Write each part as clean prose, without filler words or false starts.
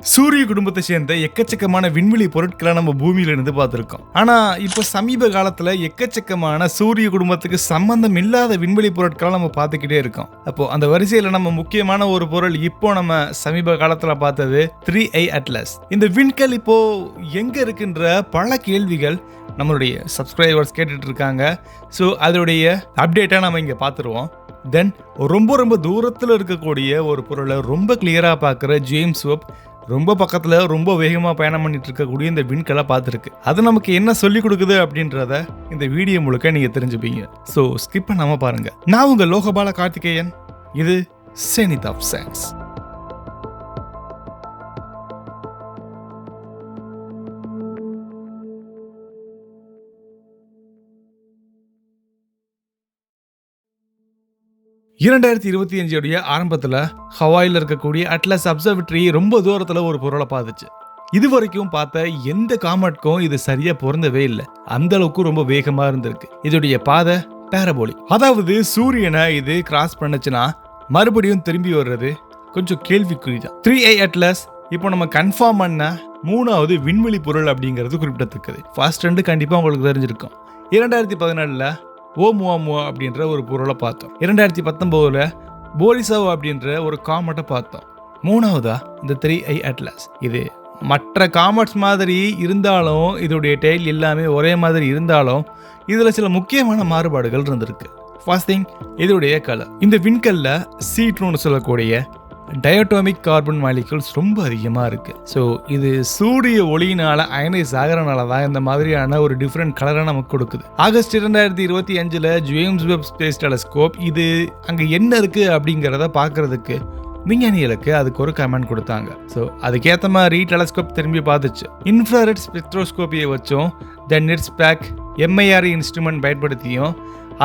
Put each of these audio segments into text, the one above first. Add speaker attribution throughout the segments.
Speaker 1: சூரிய குடும்பத்தை சேர்ந்த எக்கச்சக்கமான விண்வெளி பொருட்களை நம்ம பூமியில இருந்து பார்த்திருக்கோம். ஆனா இப்போ சமீப காலத்துல எக்கச்சக்கமான சூரிய குடும்பத்துக்கு சம்பந்தம் இல்லாத விண்வெளி பொருட்களை நம்ம பார்த்துக்கிட்டே இருக்கோம். அப்போ அந்த வரிசையில நம்ம முக்கியமான ஒரு பொருள் இப்போ நம்ம சமீப காலத்துல பார்த்தது 3i அட்லஸ். இந்த விண்கல் இப்போ எங்க இருக்குன்ற பல கேள்விகள் நம்மளுடைய சப்ஸ்கிரைபர்ஸ் கேட்டுட்டு இருக்காங்க. ஸோ அதோடைய அப்டேட்டா நம்ம இங்க பார்த்துருவோம். தென் ரொம்ப தூரத்தில் இருக்கக்கூடிய ஒரு பொருளை ரொம்ப கிளியரா பார்க்குற ஜேம்ஸ் வெப் ரொம்ப பக்கத்தில் ரொம்ப வேகமாக பயணம் பண்ணிட்டு இருக்கக்கூடிய இந்த விண்கலை பார்த்துருக்கு. அது நமக்கு என்ன சொல்லிக் கொடுக்குது அப்படின்றத இந்த வீடியோ முழுக்க நீங்கள் தெரிஞ்சுப்பீங்க. ஸோ ஸ்கிப் பண்ணாமல் பாருங்க. நான் உங்கள் லோகபால கார்த்திகேயன். இது செனித் ஆஃப் சயின்ஸ். இரண்டாயிரத்தி 2025 ஆரம்பத்தில் ஹவாயில் இருக்கக்கூடிய அட்லஸ் அப்சர்வேட்டரி ரொம்ப தூரத்தில் ஒரு பொருளை பார்த்துச்சு. இது வரைக்கும் பார்த்த எந்த காமெட்க்கும் இது சரியா பொருந்தவே இல்லை. அந்த அளவுக்கு ரொம்ப வேகமா இருந்திருக்கு. இதோடைய பாதை பேரபோலிக், அதாவது சூரியனை இது கிராஸ் பண்ணுச்சுன்னா மறுபடியும் திரும்பி வர்றது கொஞ்சம் கேள்விக்குறிதான். 3i அட்லஸ் இப்போ நம்ம கன்ஃபார்ம் பண்ண 3வது விண்வெளி பொருள் அப்படிங்கிறது குறிப்பிடத்தக்கது. ஃபர்ஸ்ட் 2 கண்டிப்பா உங்களுக்கு தெரிஞ்சிருக்கும். 2017 ஓமுவாமுவா அப்படின்ற ஒரு பொருளை பார்த்தோம். 2019 போரிசாவ் அப்படின்ற ஒரு காமெட்டை பார்த்தோம். 3வதா இந்த 3i அட்லஸ். இது மற்ற காமெட்ஸ் மாதிரி இருந்தாலும் இதோடைய டெய்ல் எல்லாமே ஒரே மாதிரி இருந்தாலும் இதுல சில முக்கியமான மாறுபாடுகள் இருந்திருக்கு. ஃபர்ஸ்ட் திங், இதோடைய கலர். இந்த விண்கல்ல C2ன்னு சொல்லக்கூடிய டயட்டோமிக் கார்பன் மாலிகூல்ஸ் ரொம்ப அதிகமா இருக்கு. ஸோ இது சூரிய ஒளியினால அயனைஸ் ஆகிறனால தான் இந்த மாதிரியான ஒரு டிஃப்ரெண்ட் கலரை நமக்கு கொடுக்குது. August 2025 James web space telescope இது அங்க என்ன இருக்கு அப்படிங்கிறத பார்க்கறதுக்கு விஞ்ஞானிகளுக்கு அதுக்கு ஒரு கமெண்ட் கொடுத்தாங்க. ஸோ அதுக்கேற்ற மாதிரி டெலஸ்கோப் திரும்பி பார்த்துச்சு. இன்ஃப்ராரெட் ஸ்பெக்ட்ரோஸ்கோப்பியை வச்சும் தென் நெட்ஸ்பேக் MIR இன்ஸ்ட்ருமெண்ட் பயன்படுத்தியும்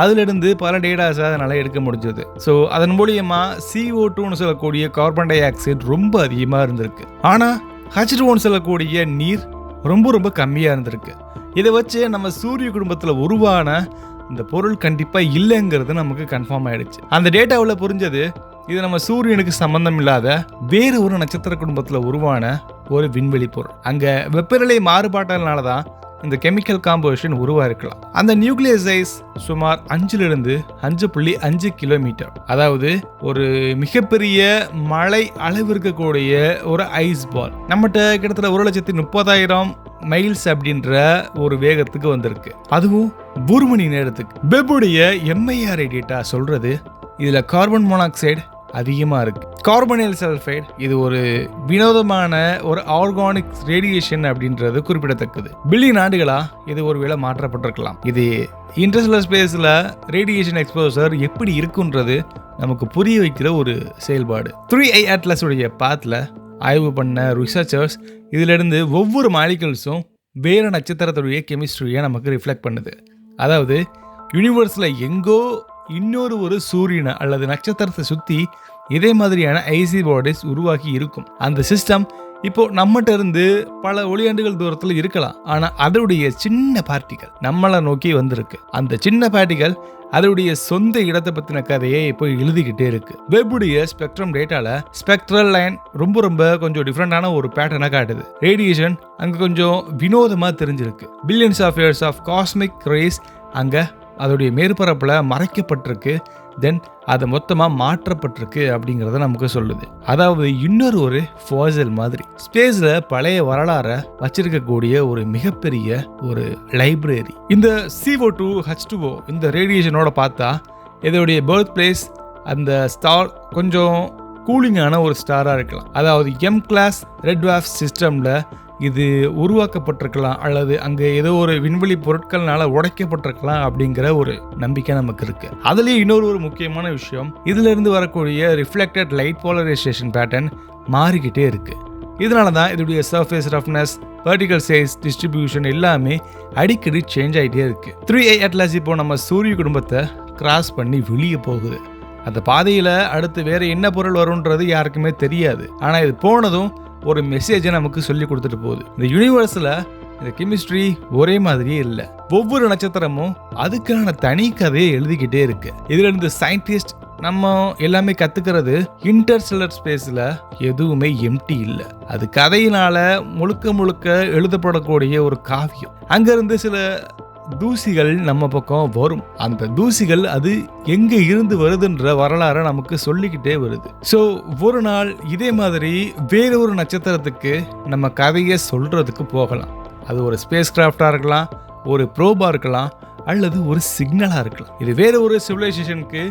Speaker 1: அதிலிருந்து பல டேட்டாஸை அதனால் எடுக்க முடிஞ்சது. ஸோ அதன் மூலியமா CO2ன்னு சொல்லக்கூடிய கார்பன் டை ஆக்சைடு ரொம்ப அதிகமாக இருந்திருக்கு. ஆனால் H2ன்னு சொல்லக்கூடிய நீர் ரொம்ப கம்மியாக இருந்திருக்கு. இதை வச்சு நம்ம சூரிய குடும்பத்தில் உருவான இந்த பொருள் கண்டிப்பாக இல்லைங்கிறது நமக்கு கன்ஃபார்ம் ஆயிடுச்சு. அந்த டேட்டாவில் புரிஞ்சது இது நம்ம சூரியனுக்கு சம்பந்தம் இல்லாத வேற ஒரு நட்சத்திர குடும்பத்தில் உருவான ஒரு விண்வெளி பொருள். அங்கே வெப்பநிலை மாறுபாட்டினால தான் இந்த கெமிக்கல் காம்போசிஷன் உருவாயிருக்கலாம். அந்த நியூக்ளியஸ் சைஸ் சுமார் 5 to 5.5 கிலோமீட்டர், அதாவது ஒரு மிகப்பெரிய மழை அளவு இருக்கக்கூடிய ஒரு ஐஸ் பால். நம்மகிட்ட கிட்டத்தட்ட 1,30,000 மைல்ஸ் அப்படின்ற ஒரு வேகத்துக்கு வந்திருக்கு. அதுவும் 1 மணி நேரத்துக்கு. வெப்புடைய MIR டேட்டா சொல்றது இதுல கார்பன் மோனாக்சைடு அதிகமா இருக்கு. கார்பனைல் சல்ஃபைடு இது ஒரு வினோதமான ஒரு ஆர்கானிக் ரேடியேஷன் அப்படின்றது குறிப்பிடத்தக்கது. பில்லியன் ஆண்டுகளா இது ஒருவேளை மாற்றப்பட்டிருக்கலாம். இது இன்டர்ஸ்டெல்லர் ஸ்பேஸ்ல ரேடியேஷன் எக்ஸ்போசர் எப்படி இருக்குன்றது நமக்கு புரிய வைக்கிற ஒரு செயல்பாடு. 3i அட்லஸ் உடைய பாத்ல ஆய்வு பண்ண ரிசர்ச்சர்ஸ் இதுல இருந்து ஒவ்வொரு மாலிகூல்ஸும் வேற நட்சத்திரத்துடைய கெமிஸ்ட்ரியை நமக்கு ரிஃப்ளெக்ட் பண்ணுது. அதாவது யூனிவர்ஸ்ல எங்கோ இன்னொரு ஒரு சூரியனை அல்லது நட்சத்திரத்தை சுத்தி இதே மாதிரியான ஐசி பாடிஸ் உருவாக்கி இருக்கும். அந்த சிஸ்டம் இப்போ நம்மகிட்ட இருந்து பல ஒளியாண்டுகள் தூரத்தில் இருக்கலாம். ஆனா அதோடைய சின்ன பார்ட்டிகள் நம்மளை நோக்கி வந்திருக்கு. அந்த சின்ன பார்ட்டிகள் அதோடைய சொந்த இடத்தை பத்தின கதையை இப்போ எழுதிக்கிட்டே இருக்கு. வெப்புடைய ஸ்பெக்ட்ரம் டேட்டால ஸ்பெக்ட்ரல் லைன் ரொம்ப கொஞ்சம் டிஃப்ரெண்டான ஒரு பேட்டர்னை காட்டுது. ரேடியேஷன் அங்க கொஞ்சம் வினோதமா தெரிஞ்சிருக்கு. Billions of years of cosmic rays அங்க அதோடைய மேற்பரப்புல மறைக்கப்பட்டிருக்கு. தென் அது மொத்தமா மாற்றப்பட்டிருக்கு அப்படிங்கறத நமக்கு சொல்லுது. அதாவது இன்னொரு ஒரு ஃபாசில் மாதிரி ஸ்பேஸ்ல பழைய வரலாறை வச்சிருக்கக்கூடிய ஒரு மிகப்பெரிய ஒரு லைப்ரரி. இந்த CO2 H2O இந்த ரேடியேஷனோட பார்த்தா இதோடைய பர்த் பிளேஸ் அந்த ஸ்டார் கொஞ்சம் கூலிங்கான ஒரு ஸ்டாரா இருக்கலாம். அதாவது M கிளாஸ் ரெட் ட்வார்ஃப் சிஸ்டம்ல இது உருவாக்கப்பட்டிருக்கலாம் அல்லது அங்க ஏதோ ஒரு விண்வெளி பொருட்கள்னால உடைக்கப்பட்டிருக்கலாம் அப்படிங்கிற ஒரு நம்பிக்கை நமக்கு இருக்கு. அதுலயே இன்னொரு ஒரு முக்கியமான விஷயம், இதுல இருந்து வரக்கூடிய ரிஃப்ளெக்டட் லைட் போலரைசேஷன் பேட்டர்ன் மாறிக்கிட்டே இருக்கு. இதனாலதான் இதோடைய surface roughness, vertical size distribution எல்லாமே அடிக்கடி சேஞ்ச் ஆகிட்டே இருக்கு. 3i அட்லஸ் இப்போ நம்ம சூரிய குடும்பத்தை கிராஸ் பண்ணி வெளியே போகுது. அந்த பாதையில அடுத்து வேற என்ன பொருள் வரும்ன்றது யாருக்குமே தெரியாது. ஆனா இது போனதும் ஒரு மெசேஜை நமக்கு சொல்லி கொடுத்துட்டு போகுது. இந்த யூனிவர்ஸ்ல இந்த கெமிஸ்ட்ரி ஒரே மாதிரியே இல்லை. ஒவ்வொரு நட்சத்திரமும் அதுக்கான தனி கதையை எழுதிக்கிட்டே இருக்கு. இதுல இருந்து சயின்டிஸ்ட் நம்ம எல்லாமே கத்துக்கிறது இன்டர்ஸ்டெல்லர் ஸ்பேஸ்ல எதுவுமே எம்டி இல்லை. அது கதையினால முழுக்க முழுக்க எழுதப்படக்கூடிய ஒரு காவியம். அங்கிருந்து சில தூசிகள் நம்ம பக்கம் வரும். அந்த தூசிகள் அது எங்க இருந்து வருதுன்ற வரலாறு நமக்கு சொல்லிக்கிட்டே வருது. ஸோ ஒரு நாள் இதே மாதிரி வேற ஒரு நட்சத்திரத்துக்கு நம்ம கதையை சொல்றதுக்கு போகலாம். அது ஒரு ஸ்பேஸ் கிராஃப்டா இருக்கலாம், ஒரு ப்ரோபா இருக்கலாம், அல்லது ஒரு சிக்னலா இருக்கலாம். இது வேற ஒரு சிவிலைசேஷனுக்கு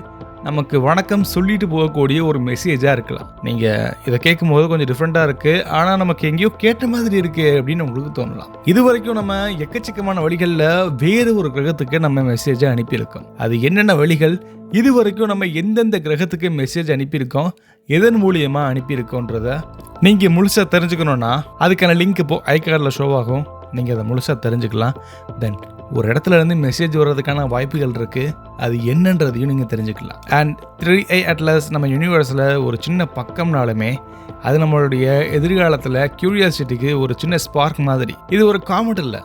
Speaker 1: நமக்கு வணக்கம் சொல்லிட்டு போகக்கூடிய ஒரு மெசேஜா இருக்கலாம். நீங்க இதை கேட்கும் போது கொஞ்சம் டிஃப்ரெண்டா இருக்கு, ஆனா நமக்கு எங்கேயோ கேட்ட மாதிரி இருக்கு அப்படின்னு உங்களுக்கு தோணலாம். இது வரைக்கும் நம்ம எக்கச்சக்கமான வழிகள்ல வேற ஒரு கிரகத்துக்கு நம்ம மெசேஜை அனுப்பியிருக்கோம். அது என்னென்ன வழிகள், இது வரைக்கும் நம்ம எந்தெந்த கிரகத்துக்கு மெசேஜ் அனுப்பியிருக்கோம், எதன் மூலியமா அனுப்பியிருக்கோன்றத நீங்க முழுசா தெரிஞ்சுக்கணும்னா அதுக்கான லிங்க் இப்போ ஐகார்டில் ஷோ ஆகும். நீங்க அதை முழுசா தெரிஞ்சுக்கலாம். தென் ஒரு இடத்துல இருந்து மெசேஜ் வர்றதுக்கான வாய்ப்புகள் இருக்கு, அது என்னன்றதையும் நீங்க தெரிஞ்சுக்கலாம். அண்ட் 3i அட்லஸ் நம்ம யூனிவர்ஸில் ஒரு சின்ன பக்கம்னாலுமே அது நம்மளுடைய எதிர்காலத்தில் கியூரியாசிட்டிக்கு ஒரு சின்ன ஸ்பார்க் மாதிரி. இது ஒரு காமெட் இல்லை,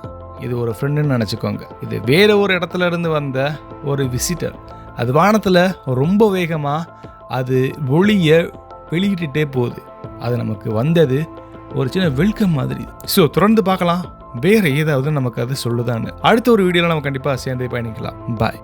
Speaker 1: இது ஒரு ஃப்ரெண்டுன்னு நினச்சிக்கோங்க. இது வேற ஒரு இடத்துல இருந்து வந்த ஒரு விசிட்டர். அது வானத்தில் ரொம்ப வேகமாக அது ஒளியை வெளியிட்டுட்டே போகுது. அது நமக்கு வந்தது ஒரு சின்ன வெல்கம் மாதிரி. ஸோ தொடர்ந்து பார்க்கலாம் வேற ஏதாவது நமக்கு அது சொல்லுதான்னு. அடுத்த ஒரு வீடியோவில் நம்ம கண்டிப்பாக சேர்ந்து பயணிக்கலாம். பாய்.